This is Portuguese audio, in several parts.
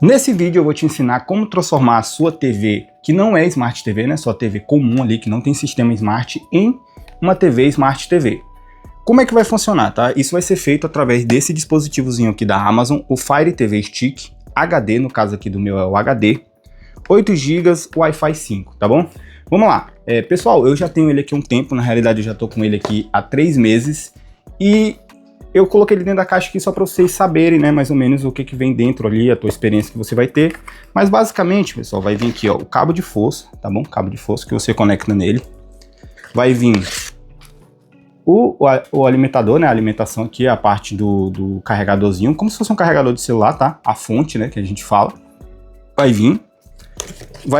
Nesse vídeo eu vou te ensinar como transformar a sua TV, que não é Smart TV, né? Sua TV comum ali, que não tem sistema Smart, em uma TV Smart TV. Como é que vai funcionar, tá? Isso vai ser feito através desse dispositivozinho aqui da Amazon, o Fire TV Stick HD, no caso aqui do meu é o HD, 8 GB Wi-Fi 5, tá bom? Vamos lá. Pessoal, eu já tenho ele aqui há um tempo, na realidade eu já tô com ele aqui há 3 meses, e eu coloquei ele dentro da caixa aqui só para vocês saberem, né, mais ou menos o que vem dentro ali, a tua experiência que você vai ter. Mas basicamente, pessoal, vai vir aqui, ó, o cabo de força, tá bom? Cabo de força que você conecta nele. Vai vir o alimentador, né, a alimentação aqui, a parte do carregadorzinho, como se fosse um carregador de celular, tá? A fonte, né, que a gente fala. Vai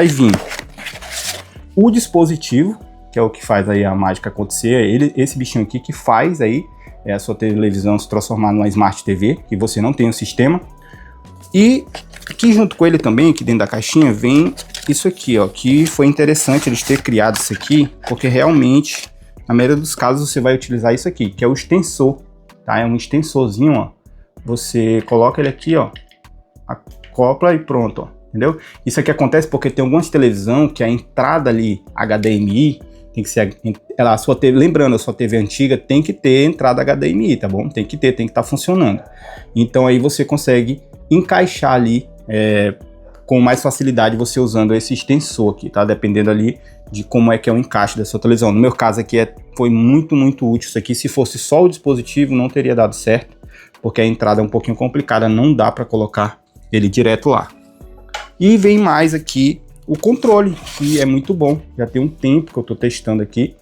vir o dispositivo, que é o que faz aí a mágica acontecer, esse bichinho aqui que faz aí a sua televisão se transformar numa Smart TV, que você não tem o sistema. E aqui junto com ele também, aqui dentro da caixinha, vem isso aqui, ó, que foi interessante eles terem criado isso aqui, porque realmente, na maioria dos casos, você vai utilizar isso aqui, que é o extensor, tá? É um extensorzinho, ó. Você coloca ele aqui, ó, acopla e pronto, ó, entendeu? Isso aqui acontece porque tem algumas televisão que a entrada ali HDMI tem que ser a sua TV, lembrando, a sua TV antiga tem que ter entrada HDMI, tá bom? Tem que estar funcionando. Então aí você consegue encaixar ali com mais facilidade você usando esse extensor aqui, tá? Dependendo ali de como é que é o encaixe da sua televisão. No meu caso aqui foi muito útil isso aqui. Se fosse só o dispositivo não teria dado certo, porque a entrada é um pouquinho complicada, não dá para colocar ele direto lá. E vem mais aqui o controle, que é muito bom, já tem um tempo que eu estou testando aqui.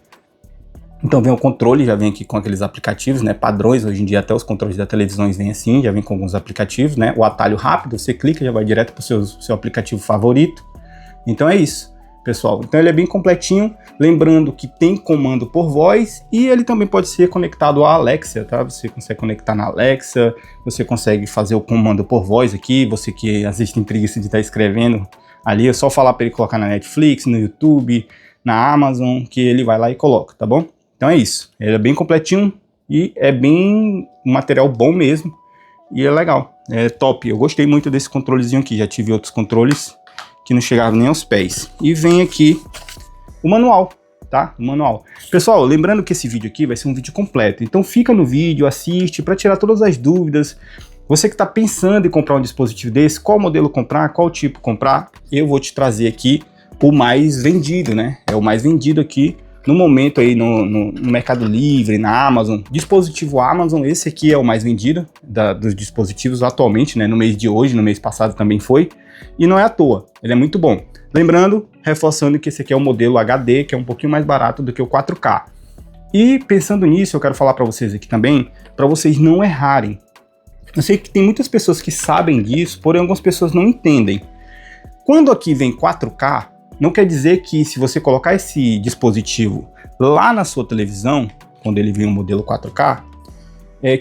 Então vem o controle, já vem aqui com aqueles aplicativos, né, padrões. Hoje em dia até os controles da televisão vêm assim, já vem com alguns aplicativos, né, o atalho rápido, você clica, já vai direto para o seu aplicativo favorito. Então é isso, pessoal. Então ele é bem completinho, lembrando que tem comando por voz e ele também pode ser conectado à Alexa, tá? Você consegue conectar na Alexa, você consegue fazer o comando por voz aqui, você que às vezes tem preguiça de estar escrevendo ali, é só falar para ele colocar na Netflix, no YouTube, na Amazon, que ele vai lá e coloca, tá bom? Então é isso, ele é bem completinho e é bem um material bom mesmo e é legal, é top. Eu gostei muito desse controlezinho aqui, já tive outros controles que não chegavam nem aos pés. E vem aqui o manual, tá? O manual. Pessoal, lembrando que esse vídeo aqui vai ser um vídeo completo, então fica no vídeo, assiste para tirar todas as dúvidas. Você que está pensando em comprar um dispositivo desse, qual modelo comprar, qual tipo comprar, eu vou te trazer aqui o mais vendido, né? É o mais vendido aqui no momento aí no Mercado Livre, na Amazon. Dispositivo Amazon, esse aqui é o mais vendido dos dispositivos atualmente, né? No mês de hoje, no mês passado também foi. E não é à toa, ele é muito bom. Lembrando, reforçando que esse aqui é o modelo HD, que é um pouquinho mais barato do que o 4K. E pensando nisso, eu quero falar para vocês aqui também, para vocês não errarem. Eu sei que tem muitas pessoas que sabem disso, porém algumas pessoas não entendem. Quando aqui vem 4K, não quer dizer que se você colocar esse dispositivo lá na sua televisão, quando ele vem um modelo 4K,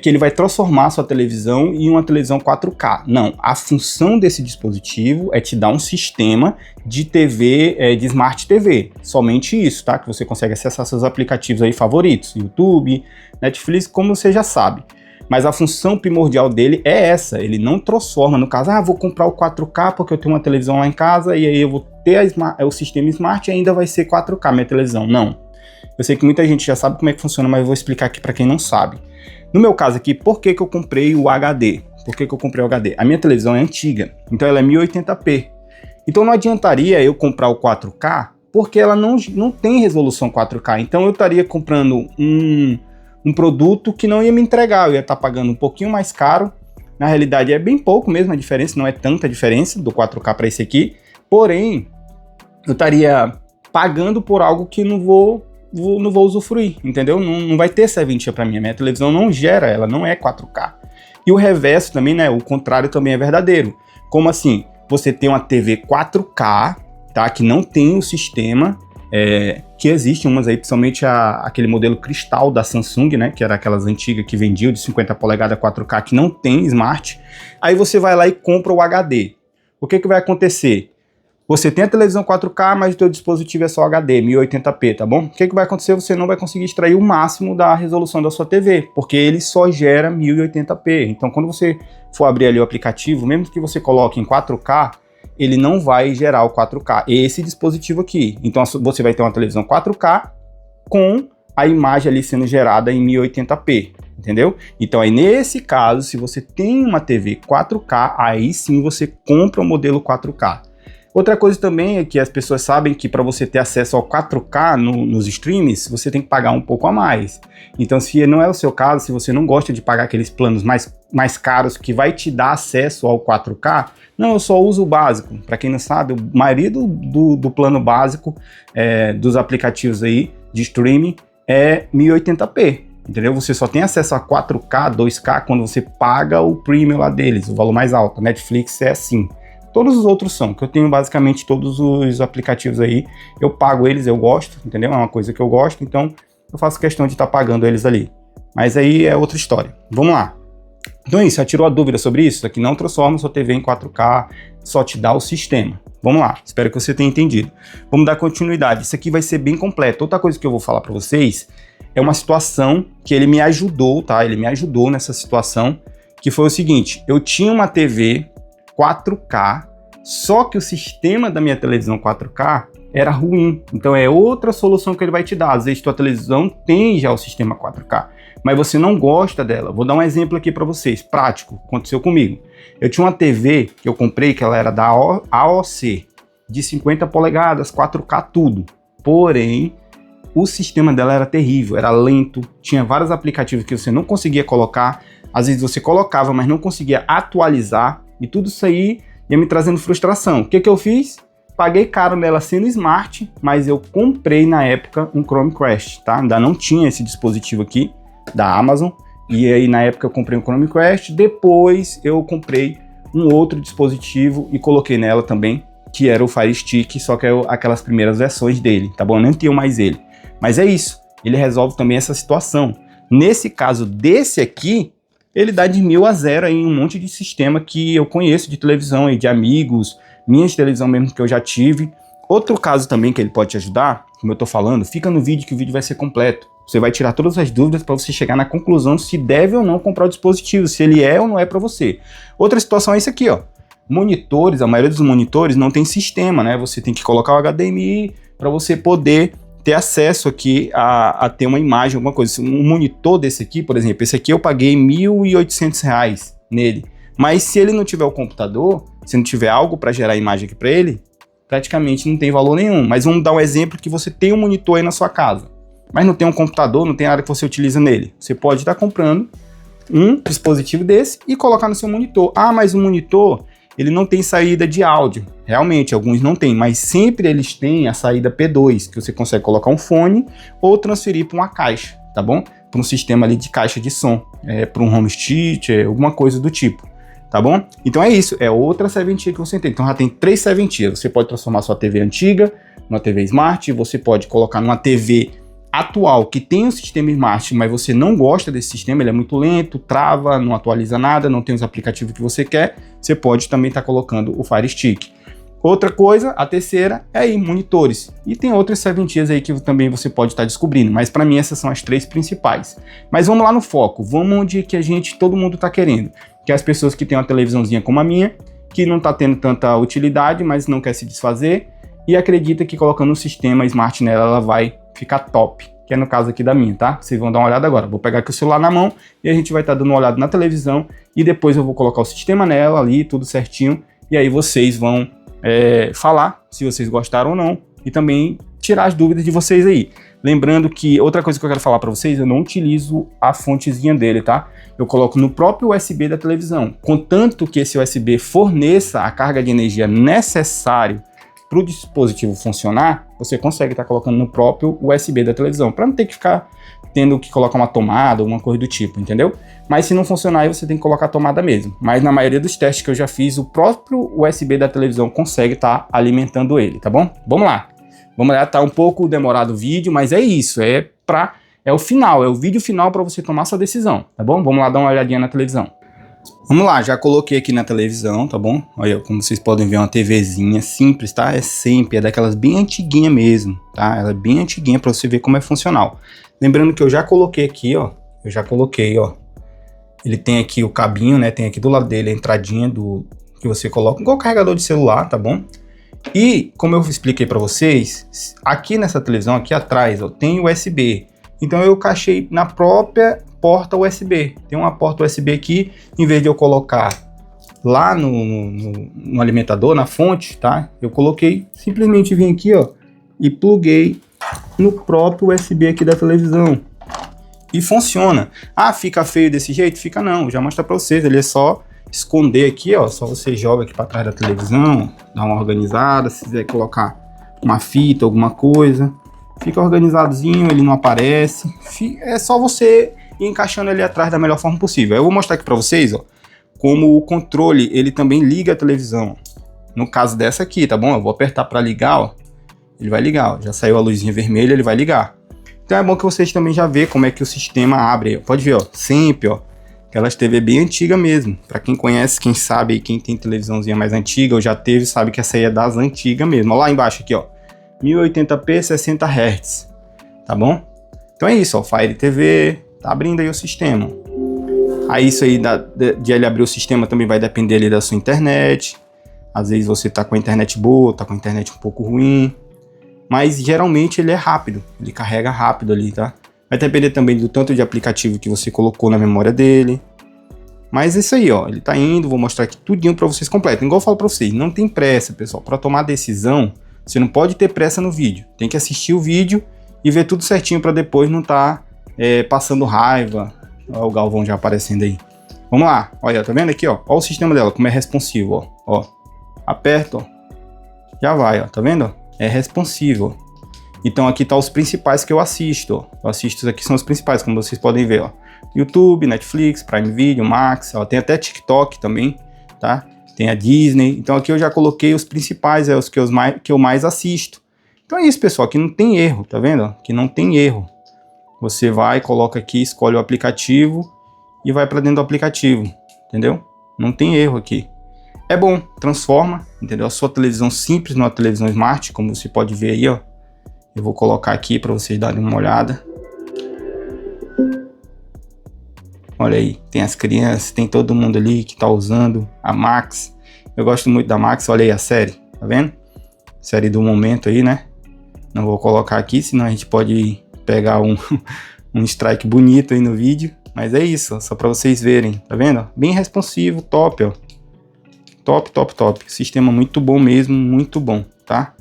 que ele vai transformar a sua televisão em uma televisão 4K. Não, a função desse dispositivo é te dar um sistema de TV, de Smart TV. Somente isso, tá? Que você consegue acessar seus aplicativos aí favoritos, YouTube, Netflix, como você já sabe. Mas a função primordial dele é essa, ele não transforma, no caso, vou comprar o 4K porque eu tenho uma televisão lá em casa e aí eu vou ter o sistema Smart e ainda vai ser 4K minha televisão. Não. Eu sei que muita gente já sabe como é que funciona, mas eu vou explicar aqui para quem não sabe. No meu caso aqui, por que eu comprei o HD? Por que eu comprei o HD? A minha televisão é antiga, então ela é 1080p. Então não adiantaria eu comprar o 4K porque ela não tem resolução 4K. Então eu estaria comprando um produto que não ia me entregar, eu ia estar pagando um pouquinho mais caro. Na realidade é bem pouco mesmo a diferença, não é tanta diferença do 4K para esse aqui, porém eu estaria pagando por algo que não vou usufruir, entendeu? Não vai ter serventia para mim, a minha televisão não gera, ela não é 4K. E o reverso também, né, o contrário também é verdadeiro. Como assim? Você tem uma TV 4K, tá, que não tem o sistema, que existe umas aí, principalmente aquele modelo cristal da Samsung, né, que era aquelas antigas que vendiam de 50 polegadas 4K, que não tem Smart. Aí você vai lá e compra o HD. O que vai acontecer? Você tem a televisão 4K, mas o teu dispositivo é só HD, 1080p, tá bom? O que vai acontecer? Você não vai conseguir extrair o máximo da resolução da sua TV, porque ele só gera 1080p. Então, quando você for abrir ali o aplicativo, mesmo que você coloque em 4K, ele não vai gerar o 4K. Esse dispositivo aqui. Então, você vai ter uma televisão 4K com a imagem ali sendo gerada em 1080p, entendeu? Então, aí nesse caso, se você tem uma TV 4K, aí sim você compra o modelo 4K. Outra coisa também é que as pessoas sabem que para você ter acesso ao 4K nos streams, você tem que pagar um pouco a mais. Então, se não é o seu caso, se você não gosta de pagar aqueles planos mais caros que vai te dar acesso ao 4K, não, eu só uso o básico. Para quem não sabe, a maioria do plano básico dos aplicativos aí de streaming é 1080p. Entendeu? Você só tem acesso a 4K, 2K quando você paga o premium lá deles, o valor mais alto. Netflix é assim. Todos os outros são, que eu tenho basicamente todos os aplicativos aí, eu pago eles, eu gosto, entendeu? É uma coisa que eu gosto, então eu faço questão de estar pagando eles ali. Mas aí é outra história. Vamos lá. Então é isso, já tirou a dúvida sobre isso? Isso aqui não transforma sua TV em 4K, só te dá o sistema. Vamos lá, espero que você tenha entendido. Vamos dar continuidade, isso aqui vai ser bem completo. Outra coisa que eu vou falar para vocês é uma situação que ele me ajudou, tá? Ele me ajudou nessa situação, que foi o seguinte, eu tinha uma TV 4K, só que o sistema da minha televisão 4K era ruim. Então é outra solução que ele vai te dar. Às vezes tua televisão tem já o sistema 4K, mas você não gosta dela. Vou dar um exemplo aqui para vocês, prático, aconteceu comigo. Eu tinha uma TV que eu comprei, que ela era da AOC, de 50 polegadas, 4K tudo. Porém, o sistema dela era terrível, era lento, tinha vários aplicativos que você não conseguia colocar. Às vezes você colocava, mas não conseguia atualizar. E tudo isso aí ia me trazendo frustração. O que eu fiz? Paguei caro nela sendo smart, mas eu comprei na época um Chromecast, tá? Ainda não tinha esse dispositivo aqui da Amazon. E aí na época eu comprei um Chromecast, depois eu comprei um outro dispositivo e coloquei nela também, que era o Fire Stick, só que é aquelas primeiras versões dele, tá bom? Eu nem tenho mais ele. Mas é isso, ele resolve também essa situação. Nesse caso desse aqui, ele dá de 1000 a 0 em um monte de sistema que eu conheço de televisão e de amigos, minhas de televisão mesmo que eu já tive. Outro caso também que ele pode te ajudar, como eu tô falando, fica no vídeo que o vídeo vai ser completo. Você vai tirar todas as dúvidas para você chegar na conclusão se deve ou não comprar o dispositivo, se ele é ou não é para você. Outra situação é isso aqui, ó. Monitores, a maioria dos monitores não tem sistema, né? Você tem que colocar o HDMI para você poder ter acesso aqui a ter uma imagem, alguma coisa. Um monitor desse aqui, por exemplo, esse aqui eu paguei R$ 1.800 nele. Mas se ele não tiver o computador, se não tiver algo para gerar imagem aqui para ele, praticamente não tem valor nenhum. Mas vamos dar um exemplo que você tem um monitor aí na sua casa, mas não tem um computador, não tem nada que você utiliza nele. Você pode estar comprando um dispositivo desse e colocar no seu monitor. Ah, mas o monitor, ele não tem saída de áudio. Realmente, alguns não tem, mas sempre eles têm a saída P2, que você consegue colocar um fone ou transferir para uma caixa, tá bom? Para um sistema ali de caixa de som, para um home theater, alguma coisa do tipo, tá bom? Então é isso, é outra serventia que você tem. Então já tem 3 serventias. Você pode transformar sua TV antiga numa TV Smart, você pode colocar numa TV atual que tem um sistema Smart, mas você não gosta desse sistema, ele é muito lento, trava, não atualiza nada, não tem os aplicativos que você quer, você pode também estar colocando o Fire Stick. Outra coisa, a terceira, é aí, monitores. E tem outras serventias aí que também você pode estar descobrindo, mas para mim essas são as 3 principais. Mas vamos lá no foco, vamos onde que todo mundo está querendo, que é as pessoas que têm uma televisãozinha como a minha, que não está tendo tanta utilidade, mas não quer se desfazer, e acredita que colocando um sistema Smart nela, ela vai ficar top, que é no caso aqui da minha, tá? Vocês vão dar uma olhada agora. Vou pegar aqui o celular na mão e a gente vai estar dando uma olhada na televisão e depois eu vou colocar o sistema nela ali, tudo certinho, e aí vocês vão falar se vocês gostaram ou não e também tirar as dúvidas de vocês aí. Lembrando que outra coisa que eu quero falar para vocês, eu não utilizo a fontezinha dele, tá? Eu coloco no próprio USB da televisão, contanto que esse USB forneça a carga de energia necessária para o dispositivo funcionar, você consegue estar colocando no próprio USB da televisão, para não ter que ficar tendo que colocar uma tomada, alguma coisa do tipo, entendeu? Mas se não funcionar, aí você tem que colocar a tomada mesmo. Mas na maioria dos testes que eu já fiz, o próprio USB da televisão consegue estar alimentando ele, tá bom? Vamos lá. Vamos lá, tá um pouco demorado o vídeo, mas é isso, é o final, é o vídeo final para você tomar sua decisão, tá bom? Vamos lá dar uma olhadinha na televisão. Vamos lá, já coloquei aqui na televisão, tá bom? Olha, como vocês podem ver, uma TVzinha simples, tá? É sempre, é daquelas bem antiguinha mesmo, tá? Ela é bem antiguinha para você ver como é funcional. Lembrando que eu já coloquei aqui, ó. Eu já coloquei, ó. Ele tem aqui o cabinho, né? Tem aqui do lado dele a entradinha do que você coloca igual carregador de celular, tá bom? E, como eu expliquei para vocês, aqui nessa televisão, aqui atrás, ó, tem USB. Então eu encaixei na própria porta USB. Tem uma porta USB aqui, em vez de eu colocar lá no alimentador, na fonte, tá? Eu coloquei, simplesmente vim aqui, ó, e pluguei no próprio USB aqui da televisão. E funciona. Ah, fica feio desse jeito? Fica não, vou já mostrar para vocês. Ele é só esconder aqui, ó, só você joga aqui para trás da televisão, dá uma organizada, se quiser colocar uma fita, alguma coisa, fica organizadozinho, ele não aparece, é só você ir encaixando ele atrás da melhor forma possível. Eu vou mostrar aqui para vocês, ó, como o controle, ele também liga a televisão, no caso dessa aqui, tá bom? Eu vou apertar para ligar, ó, ele vai ligar, ó, já saiu a luzinha vermelha, ele vai ligar. Então é bom que vocês também já vejam como é que o sistema abre, pode ver, ó, sempre, ó, aquelas TV bem antiga mesmo. Para quem conhece, quem sabe, quem tem televisãozinha mais antiga ou já teve, sabe que essa aí é das antigas mesmo. Olha lá embaixo aqui, ó, 1080p 60 Hz, tá bom? Então é isso, ó, Fire TV, tá abrindo aí o sistema. Aí isso aí de ele abrir o sistema também vai depender ali da sua internet. Às vezes você tá com a internet boa, tá com a internet um pouco ruim, mas geralmente ele é rápido, ele carrega rápido ali, tá? Vai depender também do tanto de aplicativo que você colocou na memória dele. Mas é isso aí, ó. Ele tá indo, vou mostrar aqui tudinho para vocês completo. Igual eu falo para vocês, não tem pressa, pessoal. Para tomar decisão, você não pode ter pressa no vídeo. Tem que assistir o vídeo e ver tudo certinho para depois não tá passando raiva. Olha o Galvão já aparecendo aí. Vamos lá. Olha, tá vendo aqui, ó? Olha o sistema dela, como é responsivo, ó. Ó. Aperta, ó. Já vai, ó. Tá vendo? É responsivo, ó. Então aqui tá os principais que eu assisto, ó. Eu assisto, isso aqui são os principais, como vocês podem ver, ó. YouTube, Netflix, Prime Video, Max, ó. Tem até TikTok também, tá? Tem a Disney. Então aqui eu já coloquei os principais, os que eu mais assisto. Então é isso, pessoal, aqui não tem erro, tá vendo? Aqui não tem erro. Você vai, coloca aqui, escolhe o aplicativo e vai para dentro do aplicativo, entendeu? Não tem erro aqui. É bom, transforma, entendeu? A sua televisão simples numa televisão smart, como você pode ver aí, ó. Eu vou colocar aqui para vocês darem uma olhada. Olha aí, tem as crianças, tem todo mundo ali que tá usando a Max. Eu gosto muito da Max, olha aí a série, tá vendo? Série do momento aí, né? Não vou colocar aqui, senão a gente pode pegar um strike bonito aí no vídeo. Mas é isso, ó, só para vocês verem, tá vendo? Bem responsivo, top, ó. Top, top, top. Sistema muito bom mesmo, muito bom, tá?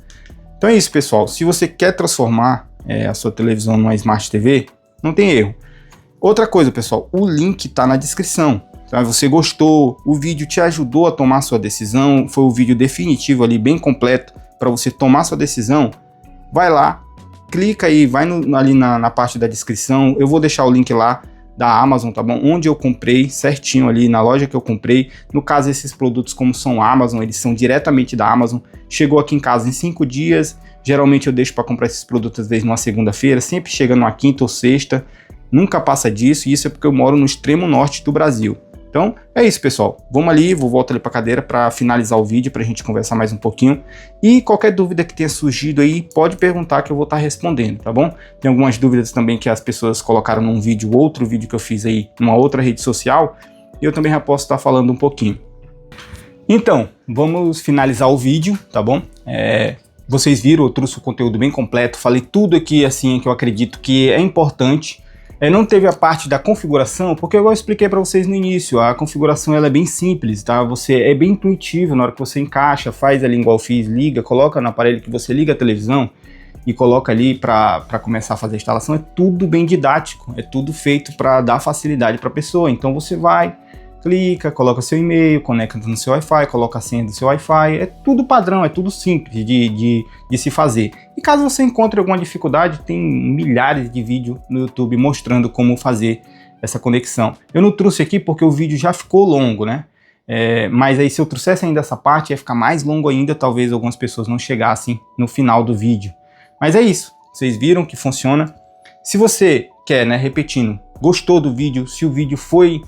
Então é isso, pessoal. Se você quer transformar a sua televisão numa Smart TV, não tem erro. Outra coisa, pessoal, o link tá na descrição. Tá? Você gostou, o vídeo te ajudou a tomar sua decisão, foi o vídeo definitivo ali, bem completo, para você tomar sua decisão, vai lá, clica aí, vai ali na parte da descrição, eu vou deixar o link lá da Amazon, tá bom? Onde eu comprei, certinho ali, na loja que eu comprei. No caso, esses produtos, como são Amazon, eles são diretamente da Amazon. Chegou aqui em casa em 5 dias. Geralmente eu deixo para comprar esses produtos, às vezes, numa segunda-feira. Sempre chega numa quinta ou sexta. Nunca passa disso. E isso é porque eu moro no extremo norte do Brasil. Então, é isso, pessoal. Vamos ali, vou voltar ali para a cadeira para finalizar o vídeo, para a gente conversar mais um pouquinho. E qualquer dúvida que tenha surgido aí, pode perguntar que eu vou estar respondendo, tá bom? Tem algumas dúvidas também que as pessoas colocaram num vídeo, outro vídeo que eu fiz aí, numa outra rede social, e eu também já posso estar falando um pouquinho. Então, vamos finalizar o vídeo, tá bom? Vocês viram, eu trouxe o conteúdo bem completo, falei tudo aqui, assim, que eu acredito que é importante. Não teve a parte da configuração, porque eu expliquei para vocês no início, a configuração ela é bem simples, tá? É bem intuitivo na hora que você encaixa, faz ali igual eu fiz, liga, coloca no aparelho que você liga a televisão e coloca ali para começar a fazer a instalação, é tudo bem didático, é tudo feito para dar facilidade para a pessoa. Então você vai, clica, coloca seu e-mail, conecta no seu Wi-Fi, coloca a senha do seu Wi-Fi, é tudo padrão, é tudo simples de se fazer. E caso você encontre alguma dificuldade, tem milhares de vídeos no YouTube mostrando como fazer essa conexão. Eu não trouxe aqui porque o vídeo já ficou longo, né? Mas aí se eu trouxesse ainda essa parte, ia ficar mais longo ainda, talvez algumas pessoas não chegassem no final do vídeo. Mas é isso, vocês viram que funciona. Se você quer, né, repetindo, gostou do vídeo, se o vídeo foi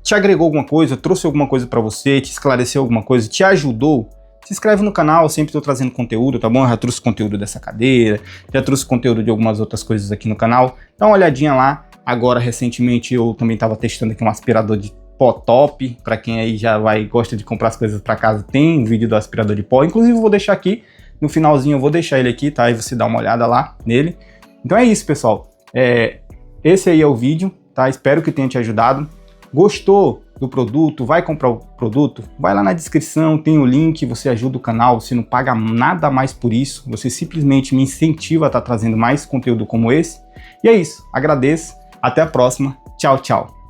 te agregou alguma coisa, trouxe alguma coisa para você, te esclareceu alguma coisa, te ajudou, se inscreve no canal, eu sempre estou trazendo conteúdo, tá bom? Eu já trouxe conteúdo dessa cadeira, já trouxe conteúdo de algumas outras coisas aqui no canal. Dá uma olhadinha lá. Agora, recentemente, eu também estava testando aqui um aspirador de pó top. Para quem aí já gosta de comprar as coisas para casa, tem um vídeo do aspirador de pó. Inclusive, eu vou deixar aqui, no finalzinho eu vou deixar ele aqui, tá? Aí você dá uma olhada lá nele. Então é isso, pessoal. Esse aí é o vídeo, tá? Espero que tenha te ajudado. Gostou do produto, vai comprar o produto? Vai lá na descrição, tem o link, você ajuda o canal, você não paga nada mais por isso, você simplesmente me incentiva a estar trazendo mais conteúdo como esse. E é isso, agradeço, até a próxima, tchau, tchau.